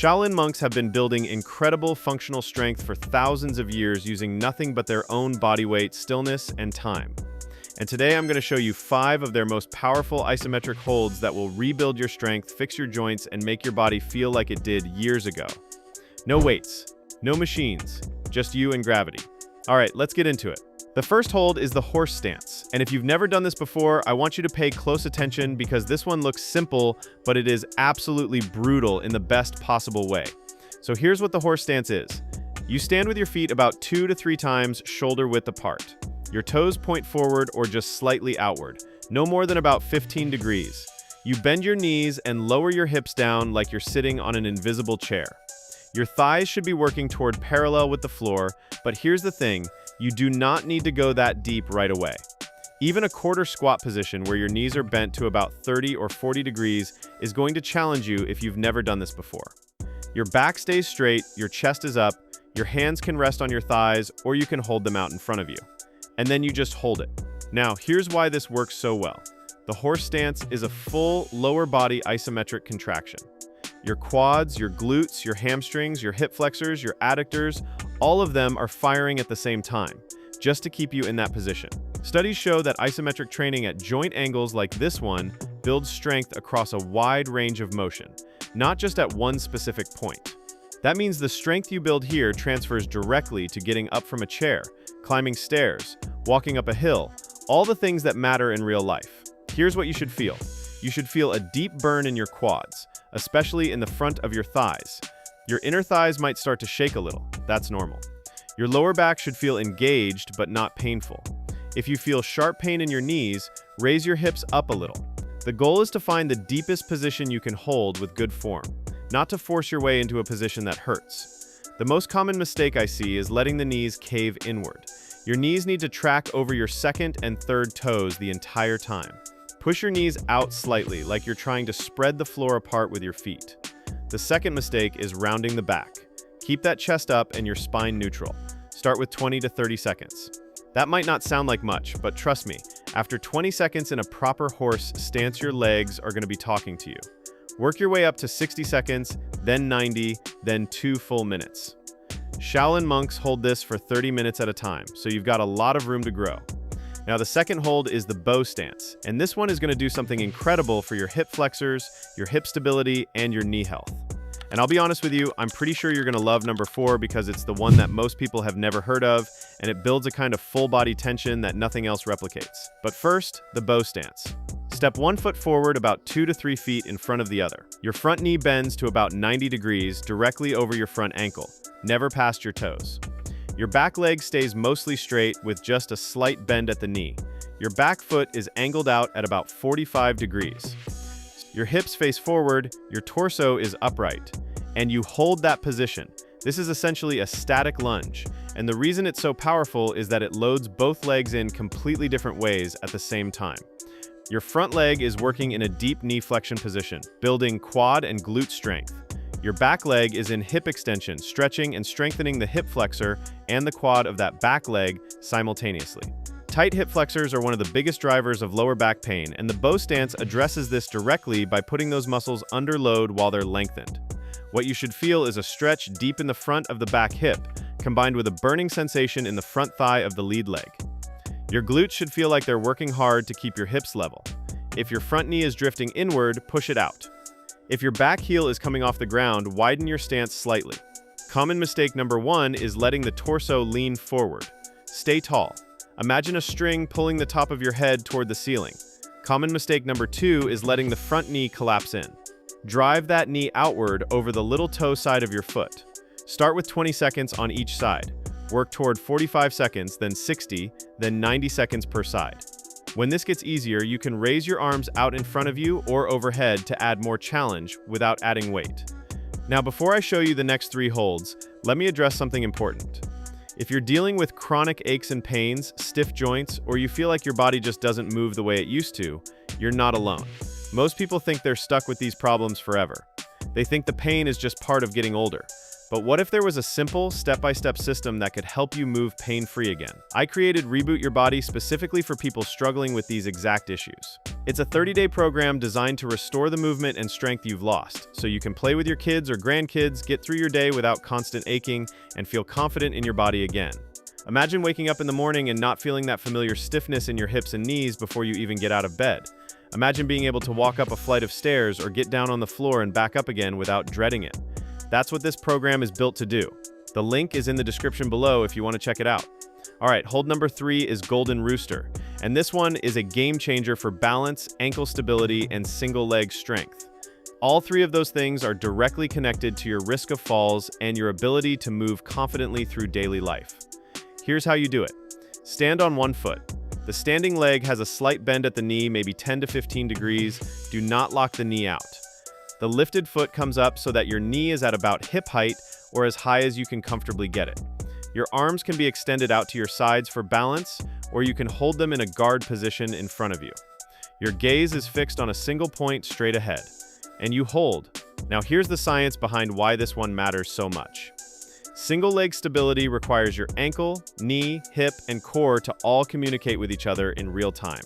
Shaolin monks have been building incredible functional strength for thousands of years using nothing but their own body weight, stillness, and time. And today I'm going to show you 5 of their most powerful isometric holds that will rebuild your strength, fix your joints, and make your body feel like it did years ago. No weights, no machines, just you and gravity. All right, let's get into it. The first hold is the horse stance, and if you've never done this before, I want you to pay close attention because this one looks simple, but it is absolutely brutal in the best possible way. So here's what the horse stance is. You stand with your feet about 2 to 3 times shoulder width apart. Your toes point forward or just slightly outward, no more than about 15 degrees. You bend your knees and lower your hips down like you're sitting on an invisible chair. Your thighs should be working toward parallel with the floor, but here's the thing. You do not need to go that deep right away. Even a quarter squat position where your knees are bent to about 30 or 40 degrees is going to challenge you if you've never done this before. Your back stays straight, your chest is up, your hands can rest on your thighs, or you can hold them out in front of you. And then you just hold it. Now, here's why this works so well. The horse stance is a full lower body isometric contraction. Your quads, your glutes, your hamstrings, your hip flexors, your adductors, all of them are firing at the same time, just to keep you in that position. Studies show that isometric training at joint angles like this one builds strength across a wide range of motion, not just at one specific point. That means the strength you build here transfers directly to getting up from a chair, climbing stairs, walking up a hill, all the things that matter in real life. Here's what you should feel. You should feel a deep burn in your quads, especially in the front of your thighs. Your inner thighs might start to shake a little. That's normal. Your lower back should feel engaged but not painful. If you feel sharp pain in your knees, raise your hips up a little. The goal is to find the deepest position you can hold with good form, not to force your way into a position that hurts. The most common mistake I see is letting the knees cave inward. Your knees need to track over your second and third toes the entire time. Push your knees out slightly, like you're trying to spread the floor apart with your feet. The second mistake is rounding the back. Keep that chest up and your spine neutral. Start with 20 to 30 seconds. That might not sound like much, but trust me, after 20 seconds in a proper horse stance, your legs are going to be talking to you. Work your way up to 60 seconds, then 90, then 2 full minutes. Shaolin monks hold this for 30 minutes at a time, so you've got a lot of room to grow. Now the second hold is the bow stance, and this one is going to do something incredible for your hip flexors, your hip stability, and your knee health. And I'll be honest with you, I'm pretty sure you're going to love number 4 because it's the one that most people have never heard of, and it builds a kind of full body tension that nothing else replicates. But first, the bow stance. Step 1 foot forward about 2 to 3 feet in front of the other. Your front knee bends to about 90 degrees directly over your front ankle, never past your toes. Your back leg stays mostly straight with just a slight bend at the knee. Your back foot is angled out at about 45 degrees. Your hips face forward, your torso is upright, and you hold that position. This is essentially a static lunge, and the reason it's so powerful is that it loads both legs in completely different ways at the same time. Your front leg is working in a deep knee flexion position, building quad and glute strength. Your back leg is in hip extension, stretching and strengthening the hip flexor and the quad of that back leg simultaneously. Tight hip flexors are one of the biggest drivers of lower back pain, and the bow stance addresses this directly by putting those muscles under load while they're lengthened. What you should feel is a stretch deep in the front of the back hip, combined with a burning sensation in the front thigh of the lead leg. Your glutes should feel like they're working hard to keep your hips level. If your front knee is drifting inward, push it out. If your back heel is coming off the ground, widen your stance slightly. Common mistake number 1 is letting the torso lean forward. Stay tall. Imagine a string pulling the top of your head toward the ceiling. Common mistake number 2 is letting the front knee collapse in. Drive that knee outward over the little toe side of your foot. Start with 20 seconds on each side. Work toward 45 seconds, then 60, then 90 seconds per side. When this gets easier, you can raise your arms out in front of you or overhead to add more challenge without adding weight. Now, before I show you the next 3 holds, let me address something important. If you're dealing with chronic aches and pains, stiff joints, or you feel like your body just doesn't move the way it used to, you're not alone. Most people think they're stuck with these problems forever. They think the pain is just part of getting older. But what if there was a simple, step-by-step system that could help you move pain-free again? I created Reboot Your Body specifically for people struggling with these exact issues. It's a 30-day program designed to restore the movement and strength you've lost, so you can play with your kids or grandkids, get through your day without constant aching, and feel confident in your body again. Imagine waking up in the morning and not feeling that familiar stiffness in your hips and knees before you even get out of bed. Imagine being able to walk up a flight of stairs or get down on the floor and back up again without dreading it. That's what this program is built to do. The link is in the description below if you want to check it out. All right, hold number 3 is Golden Rooster, and this one is a game changer for balance, ankle stability, and single leg strength. All 3 of those things are directly connected to your risk of falls and your ability to move confidently through daily life. Here's how you do it. Stand on one foot. The standing leg has a slight bend at the knee, maybe 10 to 15 degrees. Do not lock the knee out. The lifted foot comes up so that your knee is at about hip height or as high as you can comfortably get it. Your arms can be extended out to your sides for balance, or you can hold them in a guard position in front of you. Your gaze is fixed on a single point straight ahead, and you hold. Now here's the science behind why this one matters so much. Single leg stability requires your ankle, knee, hip, and core to all communicate with each other in real time.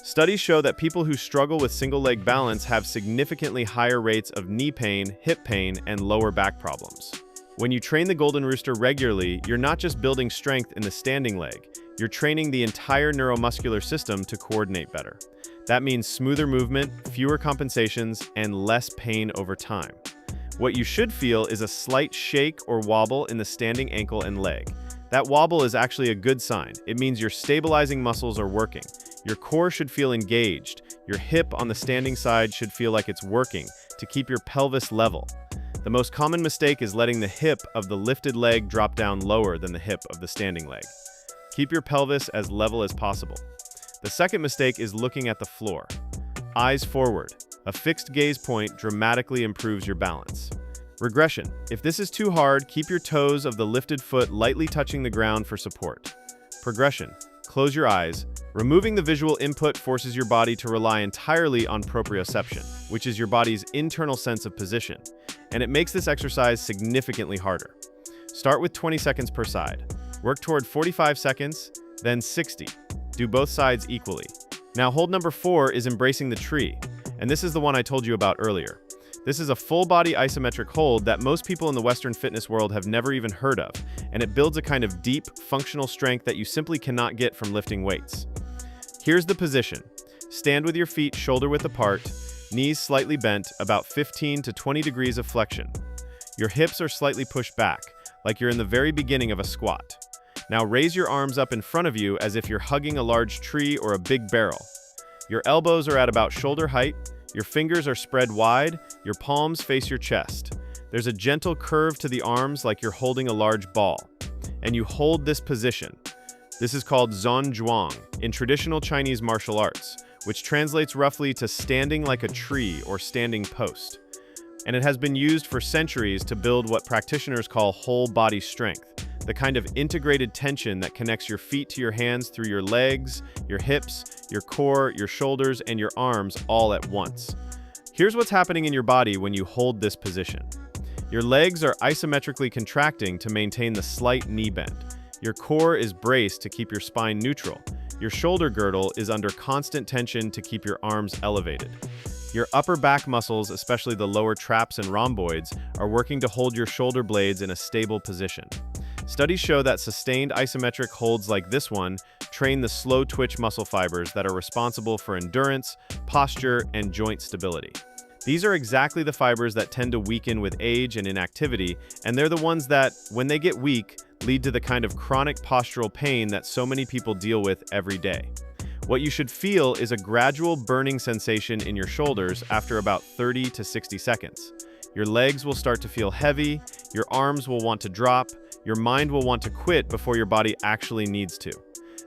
Studies show that people who struggle with single leg balance have significantly higher rates of knee pain, hip pain, and lower back problems. When you train the Golden Rooster regularly, you're not just building strength in the standing leg, you're training the entire neuromuscular system to coordinate better. That means smoother movement, fewer compensations, and less pain over time. What you should feel is a slight shake or wobble in the standing ankle and leg. That wobble is actually a good sign. It means your stabilizing muscles are working. Your core should feel engaged. Your hip on the standing side should feel like it's working to keep your pelvis level. The most common mistake is letting the hip of the lifted leg drop down lower than the hip of the standing leg. Keep your pelvis as level as possible. The second mistake is looking at the floor. Eyes forward. A fixed gaze point dramatically improves your balance. Regression. If this is too hard, keep your toes of the lifted foot lightly touching the ground for support. Progression. Close your eyes. Removing the visual input forces your body to rely entirely on proprioception, which is your body's internal sense of position, and it makes this exercise significantly harder. Start with 20 seconds per side. Work toward 45 seconds, then 60. Do both sides equally. Now, hold number 4 is embracing the tree, and this is the one I told you about earlier. This is a full-body isometric hold that most people in the Western fitness world have never even heard of, and it builds a kind of deep, functional strength that you simply cannot get from lifting weights. Here's the position. Stand with your feet shoulder-width apart, knees slightly bent, about 15 to 20 degrees of flexion. Your hips are slightly pushed back, like you're in the very beginning of a squat. Now raise your arms up in front of you as if you're hugging a large tree or a big barrel. Your elbows are at about shoulder height, your fingers are spread wide, your palms face your chest. There's a gentle curve to the arms like you're holding a large ball. And you hold this position. This is called Zhuang in traditional Chinese martial arts, which translates roughly to standing like a tree or standing post. And it has been used for centuries to build what practitioners call whole body strength, the kind of integrated tension that connects your feet to your hands through your legs, your hips, your core, your shoulders, and your arms all at once. Here's what's happening in your body when you hold this position. Your legs are isometrically contracting to maintain the slight knee bend. Your core is braced to keep your spine neutral. Your shoulder girdle is under constant tension to keep your arms elevated. Your upper back muscles, especially the lower traps and rhomboids, are working to hold your shoulder blades in a stable position. Studies show that sustained isometric holds like this one train the slow twitch muscle fibers that are responsible for endurance, posture, and joint stability. These are exactly the fibers that tend to weaken with age and inactivity, and they're the ones that, when they get weak, lead to the kind of chronic postural pain that so many people deal with every day. What you should feel is a gradual burning sensation in your shoulders after about 30 to 60 seconds. Your legs will start to feel heavy, your arms will want to drop, your mind will want to quit before your body actually needs to.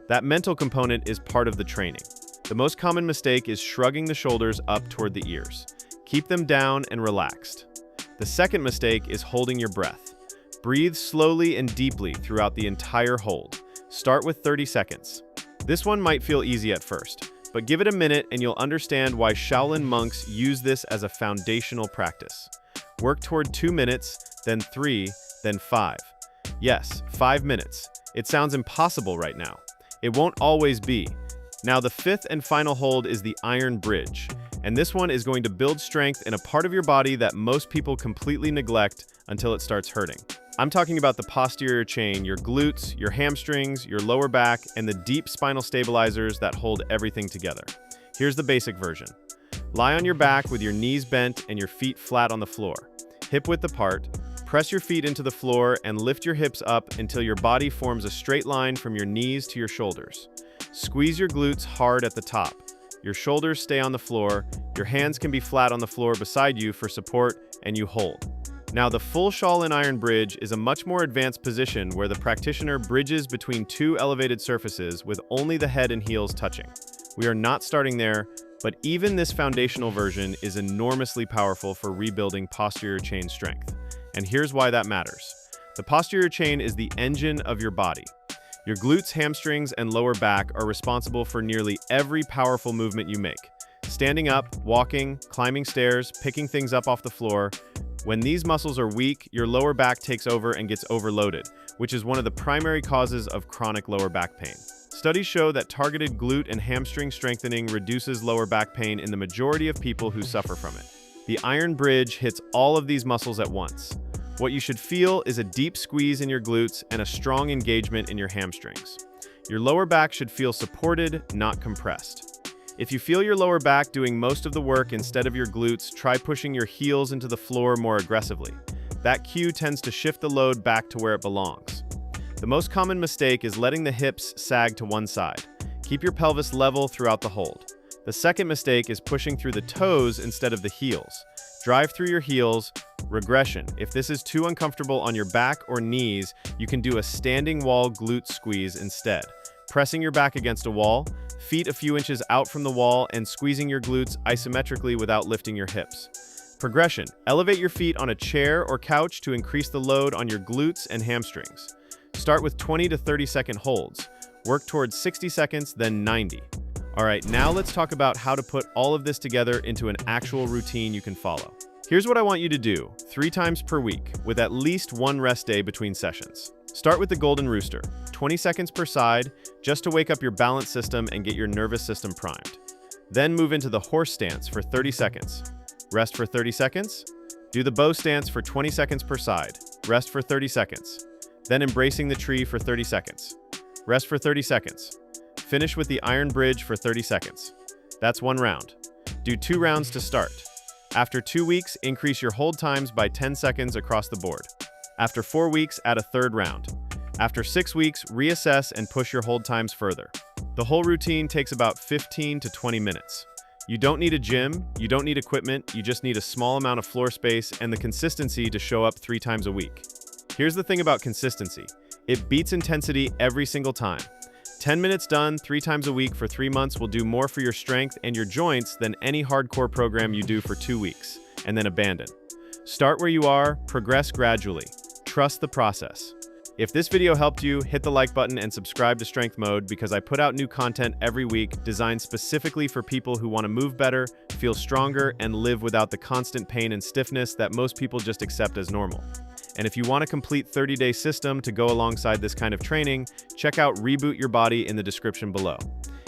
That mental component is part of the training. The most common mistake is shrugging the shoulders up toward the ears. Keep them down and relaxed. The second mistake is holding your breath. Breathe slowly and deeply throughout the entire hold. Start with 30 seconds. This one might feel easy at first, but give it a minute and you'll understand why Shaolin monks use this as a foundational practice. Work toward 2 minutes, then 3, then 5. Yes, 5 minutes. It sounds impossible right now. It won't always be. Now, the fifth and final hold is the iron bridge. And this one is going to build strength in a part of your body that most people completely neglect until it starts hurting. I'm talking about the posterior chain, your glutes, your hamstrings, your lower back, and the deep spinal stabilizers that hold everything together. Here's the basic version. Lie on your back with your knees bent and your feet flat on the floor. Hip width apart. Press your feet into the floor and lift your hips up until your body forms a straight line from your knees to your shoulders. Squeeze your glutes hard at the top. Your shoulders stay on the floor, your hands can be flat on the floor beside you for support, and you hold. Now, the full Shaolin Iron Bridge is a much more advanced position where the practitioner bridges between two elevated surfaces with only the head and heels touching. We are not starting there, but even this foundational version is enormously powerful for rebuilding posterior chain strength. And here's why that matters. The posterior chain is the engine of your body. Your glutes, hamstrings, and lower back are responsible for nearly every powerful movement you make. Standing up, walking, climbing stairs, picking things up off the floor. When these muscles are weak, your lower back takes over and gets overloaded, which is one of the primary causes of chronic lower back pain. Studies show that targeted glute and hamstring strengthening reduces lower back pain in the majority of people who suffer from it. The iron bridge hits all of these muscles at once. What you should feel is a deep squeeze in your glutes and a strong engagement in your hamstrings. Your lower back should feel supported, not compressed. If you feel your lower back doing most of the work instead of your glutes, try pushing your heels into the floor more aggressively. That cue tends to shift the load back to where it belongs. The most common mistake is letting the hips sag to one side. Keep your pelvis level throughout the hold. The second mistake is pushing through the toes instead of the heels. Drive through your heels. Regression. If this is too uncomfortable on your back or knees, you can do a standing wall glute squeeze instead. Pressing your back against a wall, feet a few inches out from the wall, and squeezing your glutes isometrically without lifting your hips. Progression. Elevate your feet on a chair or couch to increase the load on your glutes and hamstrings. Start with 20 to 30 second holds. Work towards 60 seconds, then 90. All right, now let's talk about how to put all of this together into an actual routine you can follow. Here's what I want you to do 3 times per week, with at least 1 rest day between sessions. Start with the Golden Rooster, 20 seconds per side, just to wake up your balance system and get your nervous system primed. Then move into the horse stance for 30 seconds. Rest for 30 seconds. Do the bow stance for 20 seconds per side. Rest for 30 seconds. Then embracing the tree for 30 seconds. Rest for 30 seconds. Finish with the iron bridge for 30 seconds. That's 1 round. Do 2 rounds to start. After 2 weeks, increase your hold times by 10 seconds across the board. After 4 weeks, add a 3rd round. After 6 weeks, reassess and push your hold times further. The whole routine takes about 15 to 20 minutes. You don't need a gym, you don't need equipment, you just need a small amount of floor space and the consistency to show up 3 times a week. Here's the thing about consistency. It beats intensity every single time. 10 minutes done 3 times a week for 3 months will do more for your strength and your joints than any hardcore program you do for 2 weeks, and then abandon. Start where you are, progress gradually. Trust the process. If this video helped you, hit the like button and subscribe to Strength Mode because I put out new content every week designed specifically for people who want to move better, feel stronger, and live without the constant pain and stiffness that most people just accept as normal. And if you want a complete 30-day system to go alongside this kind of training, check out Reboot Your Body in the description below.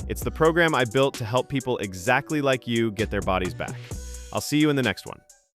It's the program I built to help people exactly like you get their bodies back. I'll see you in the next one.